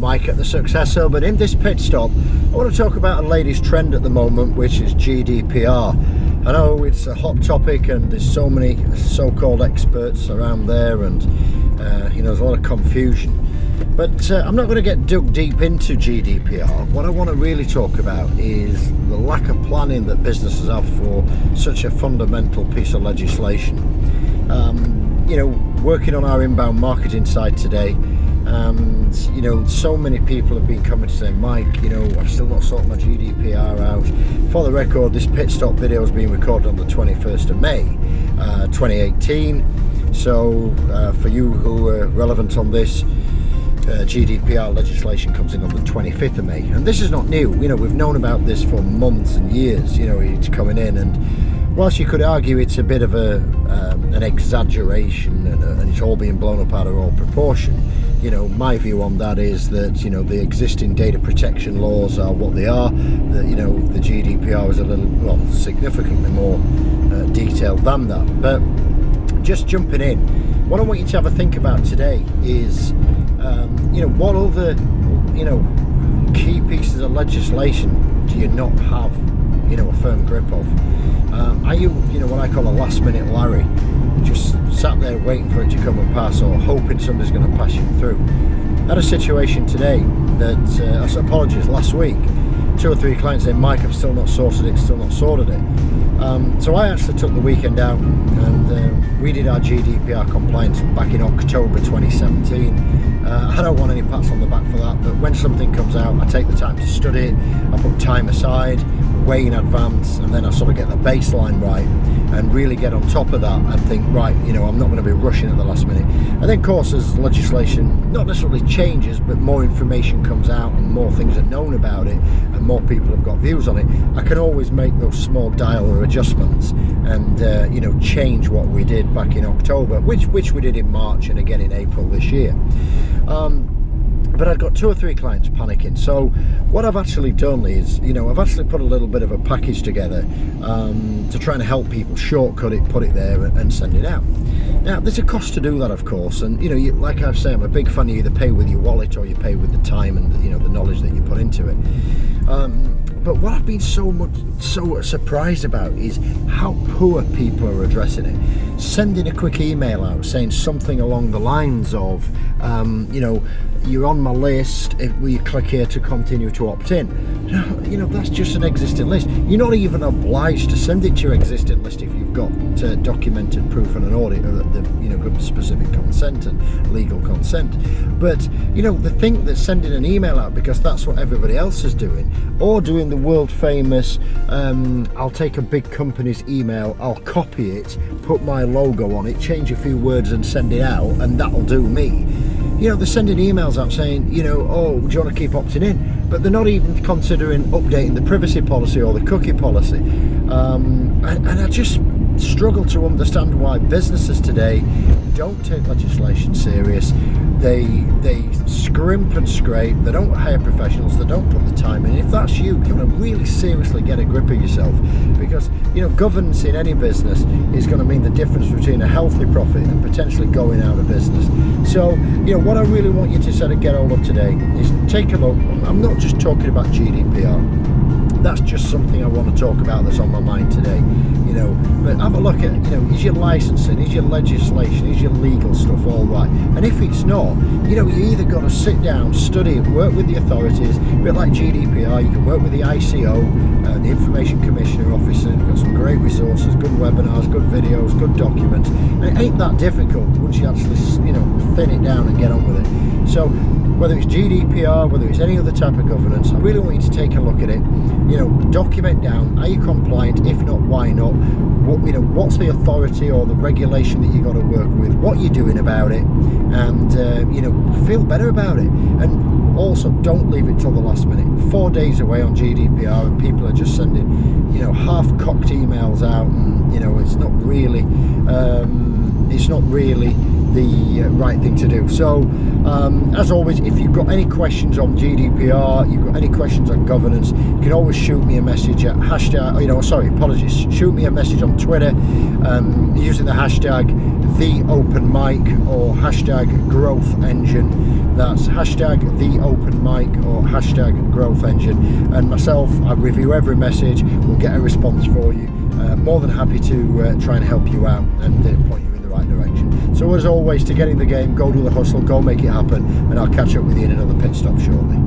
Mike at The Successor, but in this pit stop I want to talk about a latest trend at the moment, which is GDPR. I know it's a hot topic and there's so many so-called experts around there, and there's a lot of confusion, but I'm not going to get dug deep into GDPR. What I want to really talk about is the lack of planning that businesses have for such a fundamental piece of legislation. Working on our inbound marketing side today, and so many people have been coming to say, Mike, I've still not sorted my GDPR out. For the record, this pit stop video has been recorded on the 21st of May 2018, so for you who are relevant on this, GDPR legislation comes in on the 25th of May, and this is not new. We've known about this for months and years. It's coming in, and whilst you could argue it's a bit of an exaggeration and it's all being blown up out of all proportion, my view on that is that the existing data protection laws are what they are. The GDPR is significantly more detailed than that. But just jumping in, what I want you to have a think about today is what other key pieces of legislation do you not have a firm grip of? Are you what I call a last minute Larry, just sat there waiting for it to come and pass, or hoping somebody's going to pass you through? I had a situation today that apologies, last week, 2 or 3 clients saying, Mike, I've still not sorted it. So I actually took the weekend out and we did our GDPR compliance back in October 2017. I don't want any pats on the back for that, but when something comes out, I take the time to study it. I put time aside, way in advance, and then I sort of get the baseline right and really get on top of that and think, right, I'm not going to be rushing at the last minute. And then, of course, as legislation not necessarily changes, but more information comes out and more things are known about it and more people have got views on it, I can always make those small dialer adjustments and change what we did back in October, which we did in March and again in April this year. But I've got 2 or 3 clients panicking. So what I've actually done is, I've actually put a little bit of a package together to try and help people shortcut it, put it there and send it out. Now, there's a cost to do that, of course, and like I've said, I'm a big fan of you either pay with your wallet or you pay with the time and the knowledge that you put into it. But what I've been so surprised about is how poor people are addressing it. Sending a quick email out saying something along the lines of, you're on my list, will you click here to continue to opt in? That's just an existing list. You're not even obliged to send it to your existing list if you've got documented proof and an audit of the good specific consent and legal consent. But the thing that's sending an email out because that's what everybody else is doing, or doing the world famous I'll take a big company's email, I'll copy it, put my logo on it, change a few words and send it out, and that'll do me. They're sending emails out saying, oh, do you want to keep opting in? But they're not even considering updating the privacy policy or the cookie policy. And I just struggle to understand why businesses today don't take legislation serious. They scrimp and scrape, they don't hire professionals, they don't put the time in. If that's you, you're going to really seriously get a grip of yourself, because governance in any business is going to mean the difference between a healthy profit and potentially going out of business. So what I really want you to sort of get hold of today is take a look. I'm not just talking about GDPR, that's just something I want to talk about that's on my mind today. But have a look at, is your licensing, is your legislation, is your legal stuff all right? And if it's not, you either got to sit down, study it, work with the authorities, a bit like GDPR, you can work with the ICO, the Information Commissioner Office, and got some great resources, good webinars, good videos, good documents. And it ain't that difficult once you actually, thin it down and get on with it. So whether it's GDPR, whether it's any other type of governance, I really want you to take a look at it. Document down, are you compliant? If not, why not? What's the authority or the regulation that you got to work with? What you're doing about it, and feel better about it. And also, don't leave it till the last minute. 4 days away on GDPR, and people are just sending half-cocked emails out, and it's not really the right thing to do. So as always, if you've got any questions on GDPR, you've got any questions on governance, you can always shoot me a message at hashtag, shoot me a message on Twitter using the hashtag #TheOpenMic or hashtag Growth Engine. That's hashtag #TheOpenMic or hashtag Growth Engine, and myself, I review every message, we'll get a response for you. More than happy to try and help you out and point you in the right direction. So as always, to get in the game, go do the hustle, go make it happen, and I'll catch up with you in another pit stop shortly.